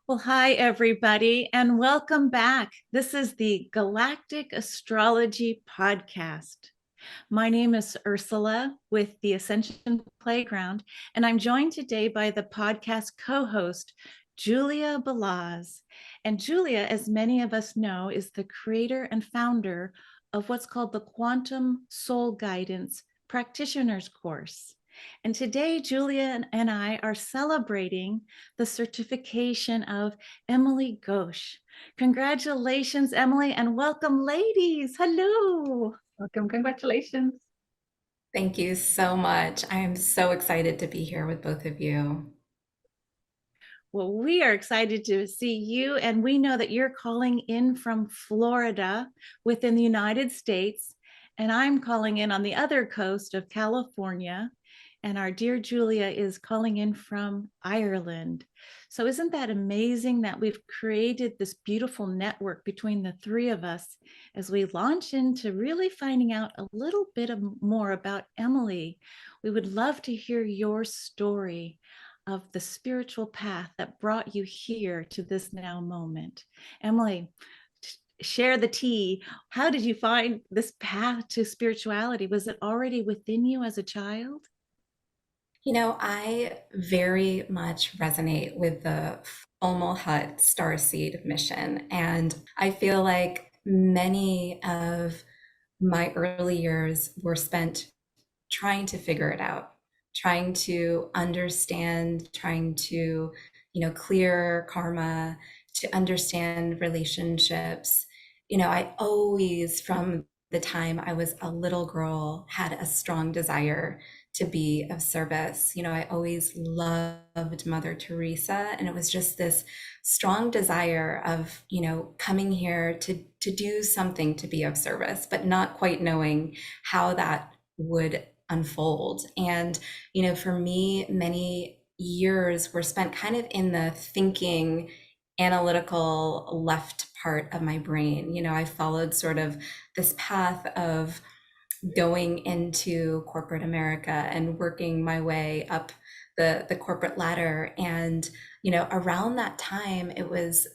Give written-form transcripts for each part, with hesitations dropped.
Well, hi, everybody, and welcome back. This is the Galactic Astrology Podcast. My name is Ursula with the Ascension Playground, and I'm joined today by the podcast co host, Julia Balaz. And Julia, as many of us know, is the creator and founder of what's called the Quantum Soul Guidance Practitioner's Course. And today, Julia and I are celebrating the certification of Emily Ghosh. Congratulations, Emily, and welcome, ladies. Hello. Welcome, congratulations. Thank you so much. I am so excited to be here with both of you. Well, we are excited to see you, and we know that you're calling in from Florida within the United States, and I'm calling in on the other coast of California, and our dear Julia is calling in from Ireland. So isn't that amazing that we've created this beautiful network between the three of us as we launch into really finding out a little bit more about Emily? We would love to hear your story of the spiritual path that brought you here to this now moment. Emily, share the tea. How did you find this path to spirituality? Was it already within you as a child? I very much resonate with the Fomalhaut Starseed mission, and I feel like many of my early years were spent trying to figure it out, trying to understand, trying to, clear karma, to understand relationships. I always, from the time I was a little girl, had a strong desire to be of service. I always loved Mother Teresa, and it was just this strong desire of, coming here to do something to be of service, but not quite knowing how that would unfold. And, for me, many years were spent kind of in the thinking, analytical left part of my brain. I followed sort of this path of going into corporate America and working my way up the corporate ladder. And, around that time,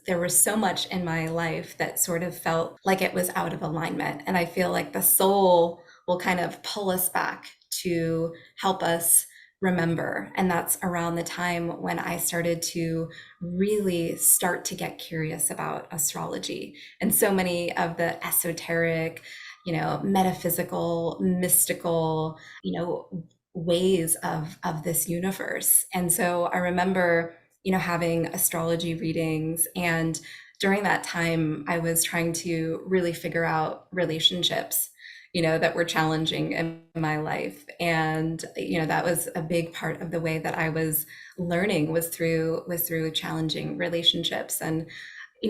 there was so much in my life that sort of felt like it was out of alignment. And I feel like the soul will kind of pull us back to help us remember. And that's around the time when I started to really start to get curious about astrology and so many of the esoteric, metaphysical, mystical, ways of this universe. And so I remember, having astrology readings, and during that time I was trying to really figure out relationships, that were challenging in my life. And, that was a big part of the way that I was learning was through challenging relationships. And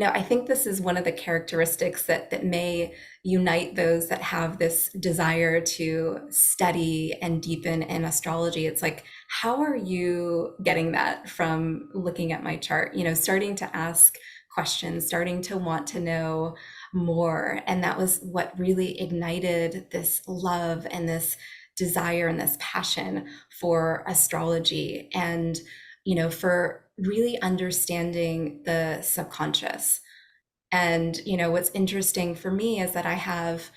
I think this is one of the characteristics that may unite those that have this desire to study and deepen in astrology. It's like, how are you getting that from looking at my chart? Starting to ask questions, starting to want to know more. And that was what really ignited this love and this desire and this passion for astrology. And for really understanding the subconscious. And, what's interesting for me is that I have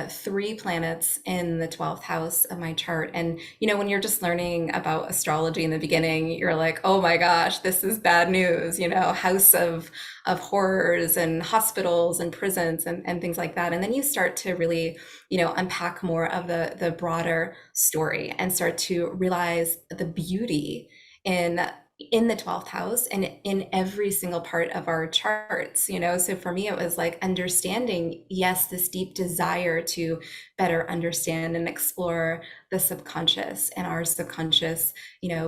three planets in the 12th house of my chart. And, when you're just learning about astrology in the beginning, you're like, oh my gosh, this is bad news, house of horrors and hospitals and prisons and things like that. And then you start to really, unpack more of the broader story and start to realize the beauty in the 12th house and in every single part of our charts. So for me, it was like understanding, yes, this deep desire to better understand and explore the subconscious and our subconscious,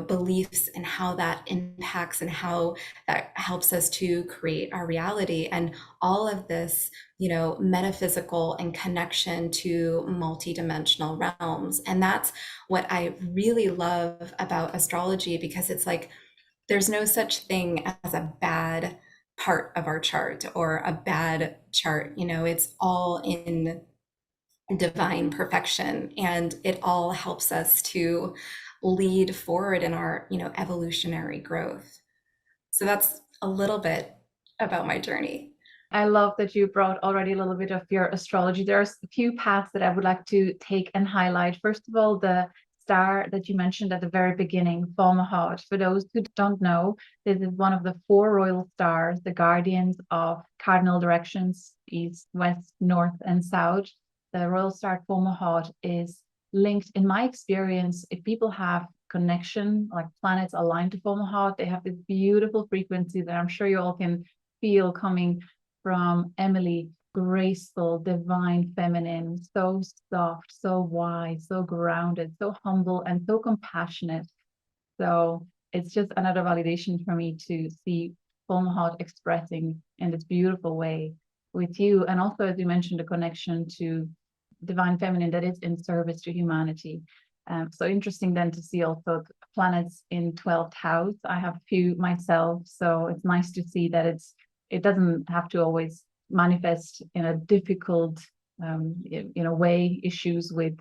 beliefs, and how that impacts and how that helps us to create our reality. And all of this, metaphysical and connection to multidimensional realms. And that's what I really love about astrology, because it's like there's no such thing as a bad part of our chart or a bad chart. It's all in divine perfection, and it all helps us to lead forward in our, evolutionary growth. So that's a little bit about my journey. I love that you brought already a little bit of your astrology. There's a few paths that I would like to take and highlight. First of all, the star that you mentioned at the very beginning, Fomalhaut. For those who don't know, this is one of the four royal stars, the guardians of cardinal directions, east, west, north, and south. The royal star Fomalhaut is linked, in my experience, if people have connection, like planets aligned to Fomalhaut, they have this beautiful frequency that I'm sure you all can feel coming from Emily, graceful, divine, feminine, so soft, so wise, so grounded, so humble, and so compassionate. So it's just another validation for me to see Fomalhaut expressing in this beautiful way with you. And also, as you mentioned, a connection to divine feminine that is in service to humanity. So interesting then to see also planets in 12th house. I have a few myself, so it's nice to see that it doesn't have to always manifest in a difficult way, issues with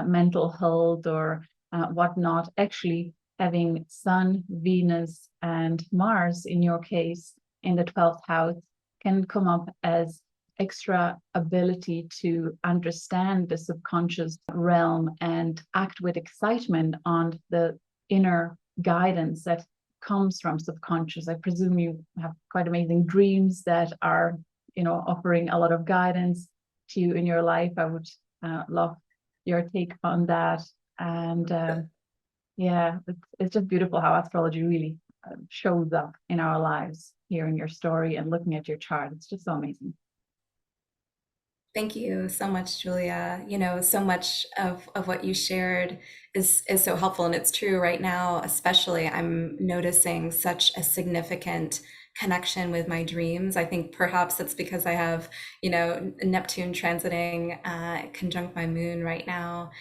mental health or whatnot. Actually, having Sun, Venus, and Mars in your case in the 12th house can come up as extra ability to understand the subconscious realm and act with excitement on the inner guidance that comes from subconscious. I presume you have quite amazing dreams that are, offering a lot of guidance to you in your life. I would love your take on that. And yeah, it's just beautiful how astrology really shows up in our lives, hearing your story and looking at your chart. It's just so amazing. Thank you so much, Julia. So much of what you shared is so helpful. And it's true right now, especially I'm noticing such a significant connection with my dreams. I think perhaps it's because I have, Neptune transiting conjunct my moon right now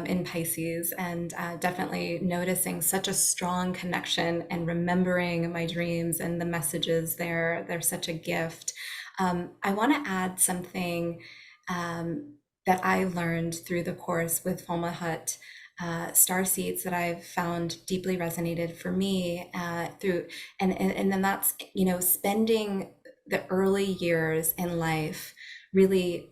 in Pisces, and definitely noticing such a strong connection and remembering my dreams and the messages there. They're such a gift. I want to add something that I learned through the course with Fomalhaut Starseeds that I've found deeply resonated for me and then that's spending the early years in life really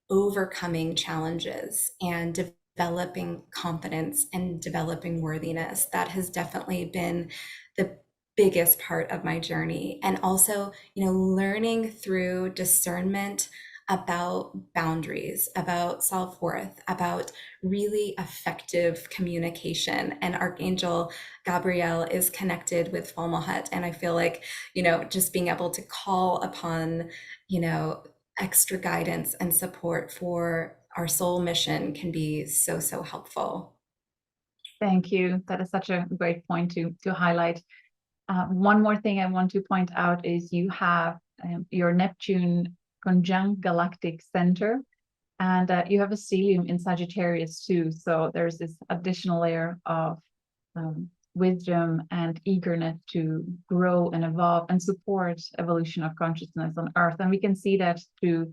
overcoming challenges and developing confidence and developing worthiness. That has definitely been the biggest part of my journey. And also, learning through discernment about boundaries, about self-worth, about really effective communication. And Archangel Gabriel is connected with Fomalhaut. And I feel like, just being able to call upon, extra guidance and support for our soul mission can be so, so helpful. Thank you. That is such a great point to highlight. One more thing I want to point out is you have your Neptune conjunct galactic center, and you have a stellium in Sagittarius too. So there's this additional layer of wisdom and eagerness to grow and evolve and support evolution of consciousness on Earth. And we can see that through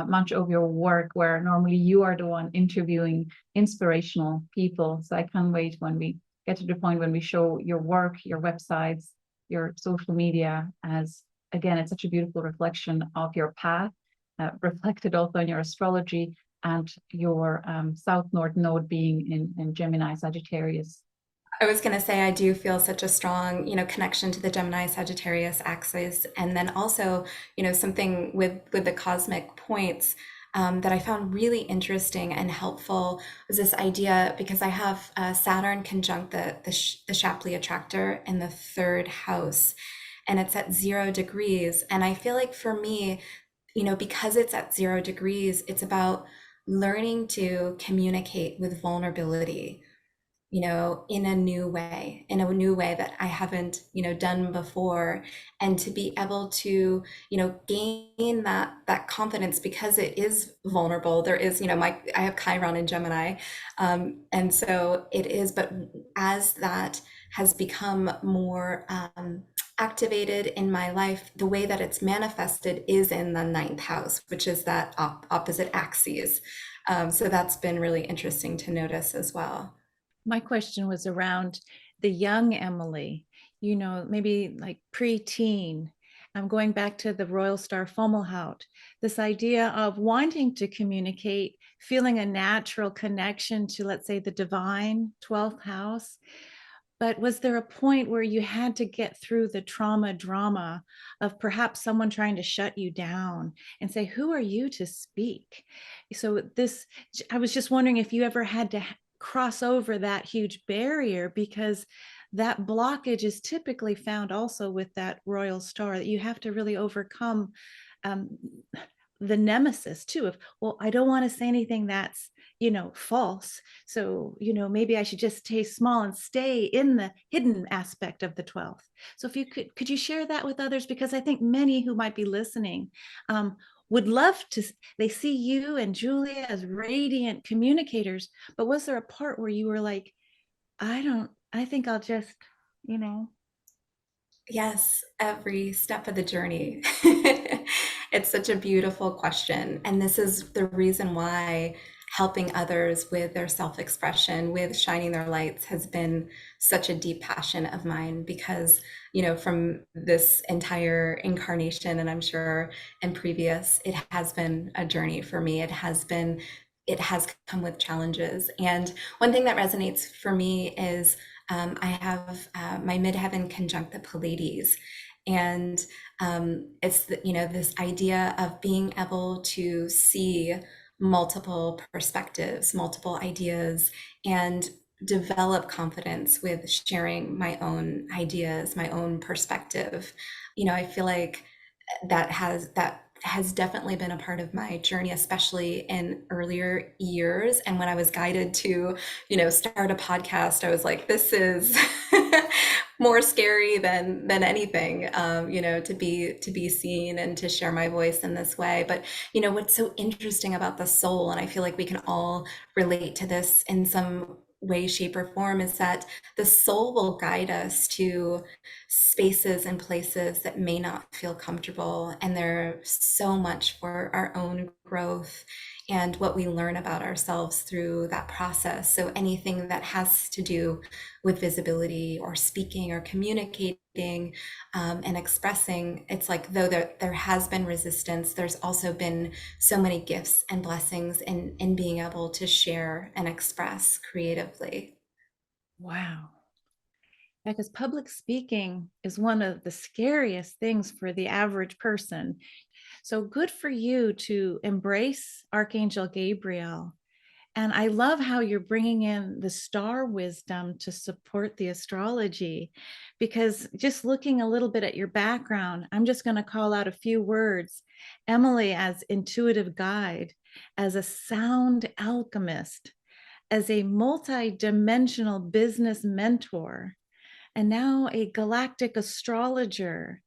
much of your work, where normally you are the one interviewing inspirational people. So I can't wait when we get to the point when we show your work, your websites, your social media, as again, it's such a beautiful reflection of your path, reflected also in your astrology and your South North node being in Gemini Sagittarius. I was going to say, I do feel such a strong, connection to the Gemini Sagittarius axis. And then also, something with the cosmic points that I found really interesting and helpful was this idea, because I have Saturn conjunct the Shapley Attractor in the third house, and it's at 0 degrees. And I feel like for me, because it's at 0 degrees, it's about learning to communicate with vulnerability, in a new way, that I haven't, done before. And to be able to, gain that confidence, because it is vulnerable. There is, I have Chiron in Gemini. And so it is, but as that has become more activated in my life, the way that it's manifested is in the 9th house, which is that opposite axes. So that's been really interesting to notice as well. My question was around the young Emily. maybe like preteen. I'm going back to the royal star Fomalhaut, this idea of wanting to communicate, feeling a natural connection to, let's say, the divine 12th house. But was there a point where you had to get through the trauma drama of perhaps someone trying to shut you down and say, who are you to speak? So I was just wondering if you ever had to cross over that huge barrier, because that blockage is typically found also with that royal star, that you have to really overcome um, the nemesis too of, well, I don't want to say anything that's false, so maybe I should just stay small and stay in the hidden aspect of the 12th. So if you could you share that with others, because I think many who might be listening would love to. They see you and Julia as radiant communicators, but was there a part where you were like, I think I'll just you know Yes, every step of the journey. It's such a beautiful question. And this is the reason why helping others with their self expression, with shining their lights, has been such a deep passion of mine. Because, from this entire incarnation, and I'm sure in previous, it has been a journey for me. It has come with challenges. And one thing that resonates for me is I have my midheaven conjunct the Pleiades, and it's this idea of being able to see multiple perspectives, multiple ideas, and develop confidence with sharing my own ideas, my own perspective. I feel like that has definitely been a part of my journey, especially in earlier years. And when I was guided to, start a podcast, I was like, this is more scary than anything, to be seen and to share my voice in this way. But what's so interesting about the soul, and I feel like we can all relate to this in some way, shape, or form, is that the soul will guide us to spaces and places that may not feel comfortable. And they're so much for our own growth and what we learn about ourselves through that process. So anything that has to do with visibility or speaking or communicating and expressing, it's like, though there has been resistance, there's also been so many gifts and blessings in being able to share and express creatively. Wow. Because public speaking is one of the scariest things for the average person. So good for you to embrace Archangel Gabriel. And I love how you're bringing in the star wisdom to support the astrology, because just looking a little bit at your background, I'm just going to call out a few words. Emily as intuitive guide, as a sound alchemist, as a multi-dimensional business mentor, and now a galactic astrologer.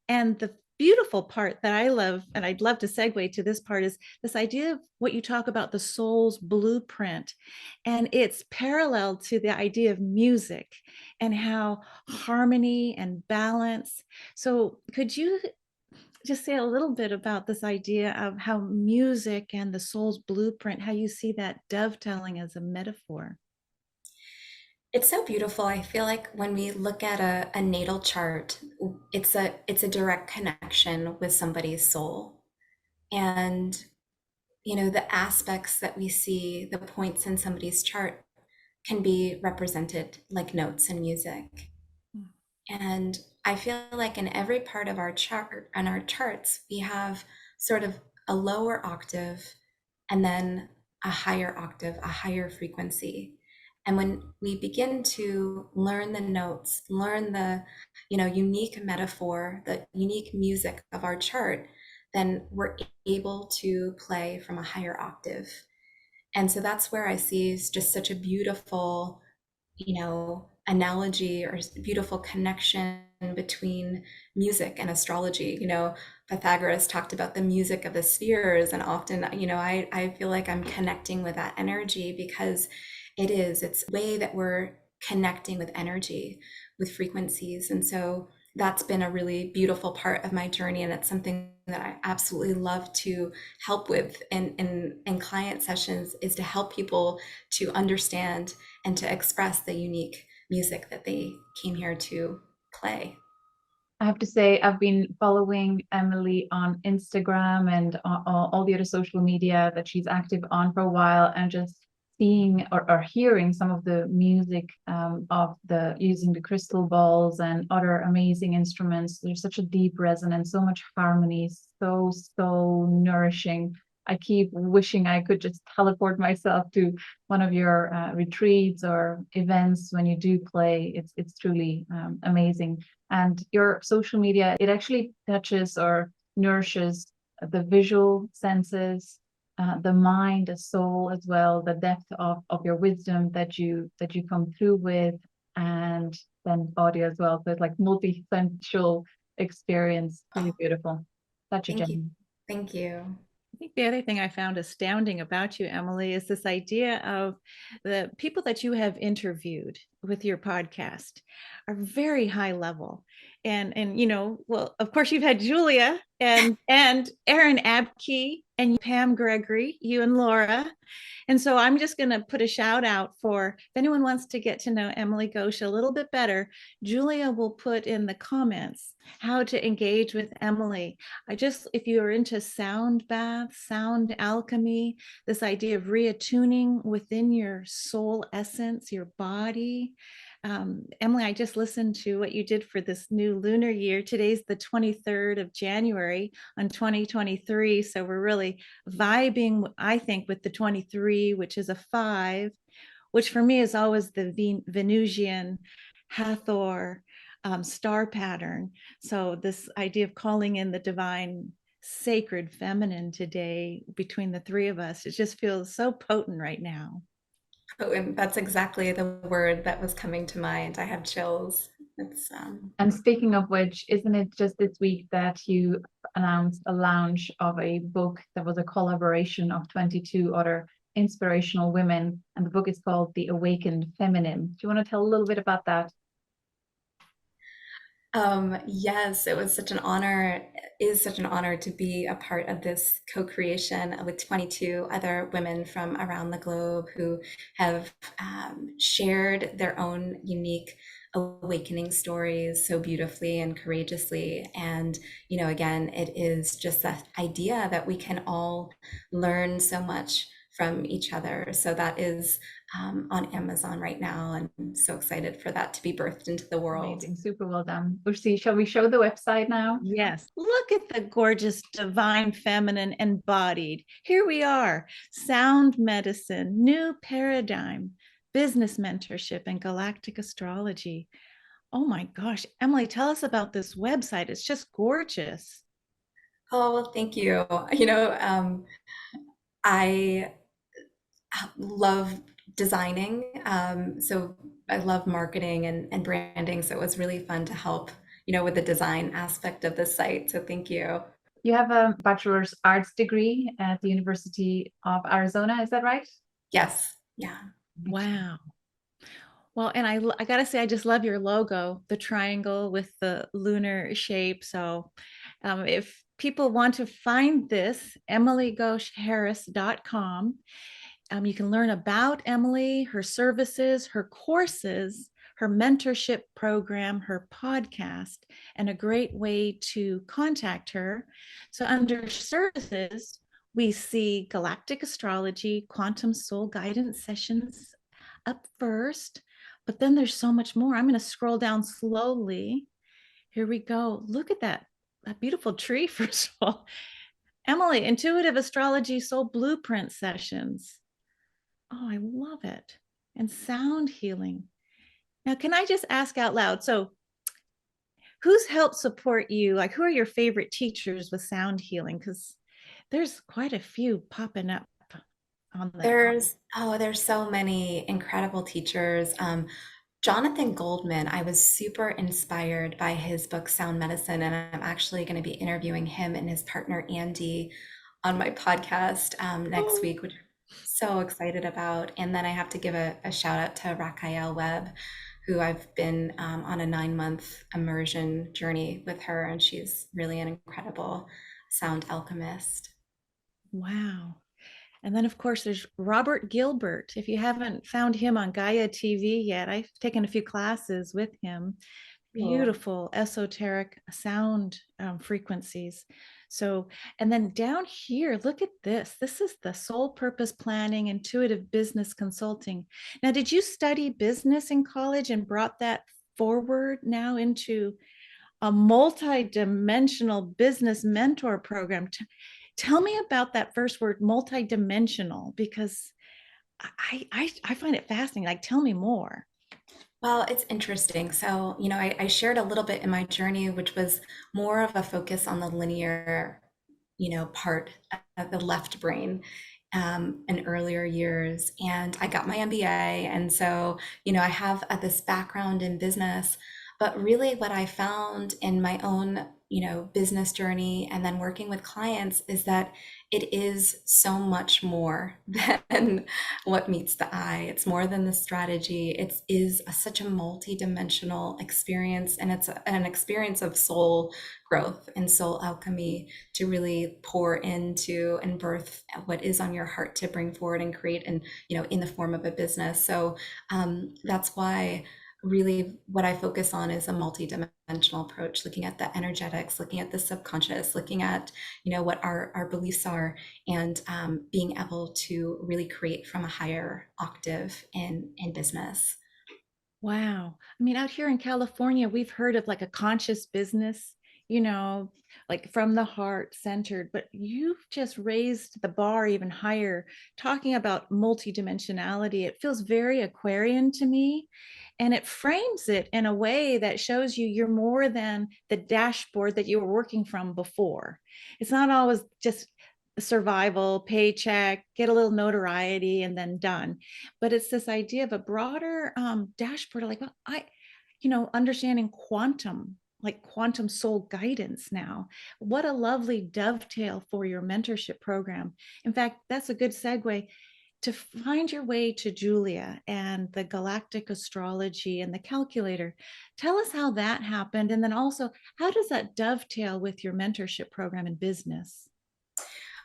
And the beautiful part that I love, and I'd love to segue to this part, is this idea of what you talk about, the soul's blueprint. And it's parallel to the idea of music and how harmony and balance. So could you just say a little bit about this idea of how music and the soul's blueprint, how you see that dovetailing as a metaphor? It's so beautiful. I feel like when we look at a natal chart, it's a direct connection with somebody's soul. And the aspects that we see, the points in somebody's chart, can be represented like notes in music. And I feel like in every part of our chart and our charts, we have sort of a lower octave and then a higher octave, a higher frequency. And when we begin to learn the notes, learn the, unique metaphor, the unique music of our chart, then we're able to play from a higher octave. And so that's where I see is just such a beautiful, analogy or beautiful connection between music and astrology. Pythagoras talked about the music of the spheres, and often, I feel like I'm connecting with that energy, because it's a way that we're connecting with energy, with frequencies. And so that's been a really beautiful part of my journey, and it's something that I absolutely love to help with in client sessions, is to help people to understand and to express the unique music that they came here to play. I have to say, I've been following Emily on Instagram and all the other social media that she's active on for a while, and just seeing or hearing some of the music of the using the crystal balls and other amazing instruments. There's such a deep resonance, so much harmony, so nourishing. I keep wishing I could just teleport myself to one of your retreats or events when you do play. It's truly amazing. And your social media, it actually touches or nourishes the visual senses, the mind, the soul as well, the depth of your wisdom that you come through with, and then body as well. So it's like multi-sensual experience. Really beautiful. Such a Thank you. gem. Thank you. I think the other thing I found astounding about you, Emily, is this idea of the people that you have interviewed with your podcast are very high level. And you know, well, of course you've had Julia and Aaron Abke and Pam Gregory, you and Laura. And so I'm just going to put a shout out for if anyone wants to get to know Emily Ghosh a little bit better, Julia will put in the comments how to engage with Emily. If you are into sound bath, sound alchemy, this idea of reattuning within your soul essence, your body. Emily, I just listened to what you did for this new lunar year. Today's the 23rd of January on 2023. So we're really vibing, I think, with the 23, which is a 5, which for me is always the Venusian Hathor star pattern. So this idea of calling in the divine sacred feminine today between the three of us, it just feels so potent right now. Oh, and that's exactly the word that was coming to mind. I have chills. And speaking of which, isn't it just this week that you announced a launch of a book that was a collaboration of 22 other inspirational women, and the book is called The Awakened Feminine. Do you want to tell a little bit about that? Yes, it was such an honor, is such an honor to be a part of this co-creation with 22 other women from around the globe who have shared their own unique awakening stories so beautifully and courageously. And, you know, again, it is just that idea that we can all learn so much from each other. So that is on Amazon right now, and I'm so excited for that to be birthed into the world. Amazing, super well done. Ursula, shall we show the website now? Yes, look at the gorgeous divine feminine embodied. Here we are, sound medicine, new paradigm, business mentorship, and galactic astrology. Oh my gosh, Emily, tell us about this website. It's just gorgeous. Oh, well, thank you. You know, I love designing. So I love marketing and branding. So it was really fun to help, you know, with the design aspect of the site. So thank you. You have a bachelor's arts degree at the University of Arizona, is that right? Yes. Yeah. Wow. Well, and I gotta say, I just love your logo, the triangle with the lunar shape. So if people want to find this, emilygoshharris.com. You can learn about Emily, her services, her courses, her mentorship program, her podcast, and a great way to contact her. So under services, we see Galactic Astrology, Quantum Soul Guidance Sessions up first, but then there's so much more. I'm going to scroll down slowly. Here we go. Look at that beautiful tree, first of all. Emily, Intuitive Astrology Soul Blueprint Sessions. Oh, I love it. And sound healing. Now, can I just ask out loud? So, who's helped support you? Like, who are your favorite teachers with sound healing? Because there's quite a few popping up on the. There's so many incredible teachers. Jonathan Goldman, I was super inspired by his book, Sound Medicine, and I'm actually going to be interviewing him and his partner, Andy, on my podcast next week, which I'm so excited about. And then I have to give a shout out to Raquel Webb, who I've been on a 9-month immersion journey with her, and she's really an incredible sound alchemist. Wow. And then, of course, there's Robert Gilbert. If you haven't found him on Gaia TV yet, I've taken a few classes with him. beautiful esoteric sound frequencies. So, and then down here, look at this. This is the soul purpose planning, intuitive business consulting. Now, did you study business in college and brought that forward now into a multi-dimensional business mentor program? Tell me about that first word, multi-dimensional, because I find it fascinating. Like, tell me more. Well, it's interesting. So, I shared a little bit in my journey, which was more of a focus on the linear, part of the left brain in earlier years. And I got my MBA. And so, I have this background in business. But really, what I found in my own, business journey and then working with clients is that it is so much more than what meets the eye. It's more than the strategy. It is such a multi-dimensional experience, and it's an experience of soul growth and soul alchemy to really pour into and birth what is on your heart to bring forward and create, and in the form of a business. So that's why really what I focus on is a multi-dimensional approach, looking at the energetics, looking at the subconscious, looking at what our beliefs are, and being able to really create from a higher octave in business. Wow. I mean, out here in California, we've heard of like a conscious business, like from the heart centered, but you've just raised the bar even higher, talking about multidimensionality. It feels very Aquarian to me. And it frames it in a way that shows you're more than the dashboard that you were working from before. It's not always just survival, paycheck, get a little notoriety, and then done. But it's this idea of a broader dashboard, like, well, understanding quantum, like quantum soul guidance now. What a lovely dovetail for your mentorship program. In fact, that's a good segue to find your way to Julia and the Galactic Astrology and the calculator. Tell us how that happened. And then also, how does that dovetail with your mentorship program in business?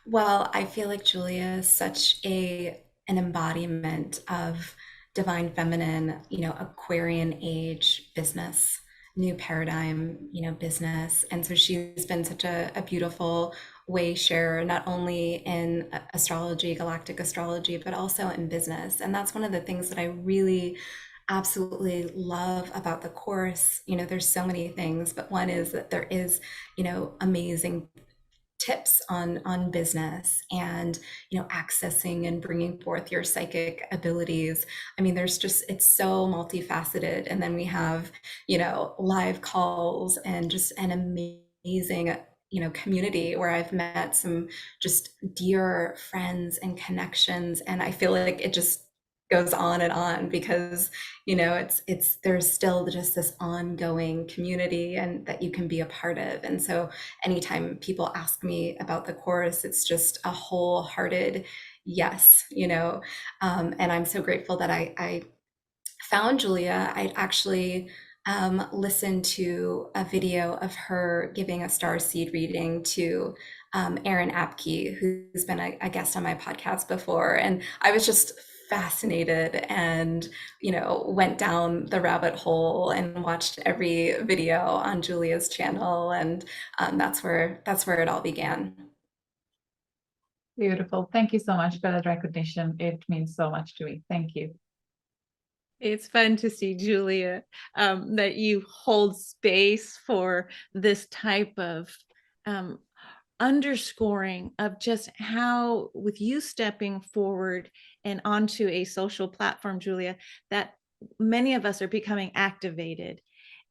Well, I feel like Julia is such an embodiment of divine feminine, Aquarian age business, new paradigm, business. And so she's been such a beautiful way sharer, not only in astrology, galactic astrology, but also in business. And that's one of the things that I really absolutely love about the course. There's so many things, but one is that there is, amazing tips on business and accessing and bringing forth your psychic abilities. I mean, it's so multifaceted. And then we have live calls and just an amazing community where I've met some just dear friends and connections, and I feel like it just goes on because it's there's still just this ongoing community and that you can be a part of. And so anytime people ask me about the course, it's just a wholehearted yes. And I'm so grateful that I found Julia. I actually listened to a video of her giving a star seed reading to Erin Apke, who's been a guest on my podcast before. And I was just fascinated and went down the rabbit hole and watched every video on Julia's channel, and that's where it all began. Beautiful. Thank you so much for that recognition. It means so much to me. Thank you. It's fun to see, Julia, that you hold space for this type of underscoring of just how, with you stepping forward and onto a social platform, Julia, that many of us are becoming activated.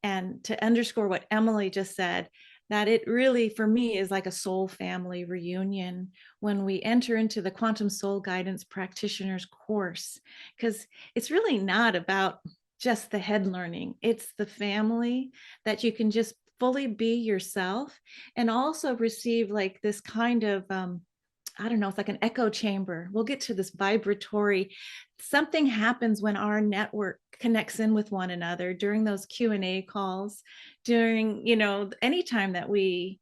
And to underscore what Emily just said, that it really, for me, is like a soul family reunion when we enter into the Quantum Soul Guidance Practitioner's course, because it's really not about just the head learning. It's the family that you can just fully be yourself and also receive like this kind of I don't know, it's like an echo chamber. We'll get to this vibratory, something happens when our network connects in with one another during those Q&A calls, during, anytime that we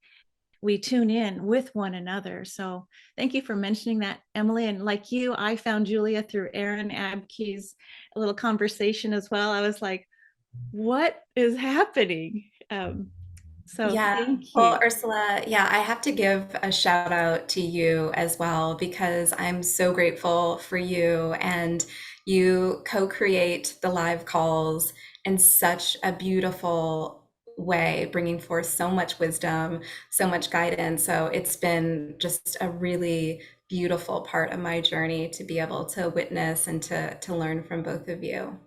tune in with one another. So thank you for mentioning that, Emily. And like you, I found Julia through Erin Abke's little conversation as well. I was like, what is happening? So Yeah, thank well, you. Ursula, yeah, I have to give a shout out to you as well because I'm so grateful for you and you co-create the live calls in such a beautiful way, bringing forth so much wisdom, so much guidance. So it's been just a really beautiful part of my journey to be able to witness and to learn from both of you.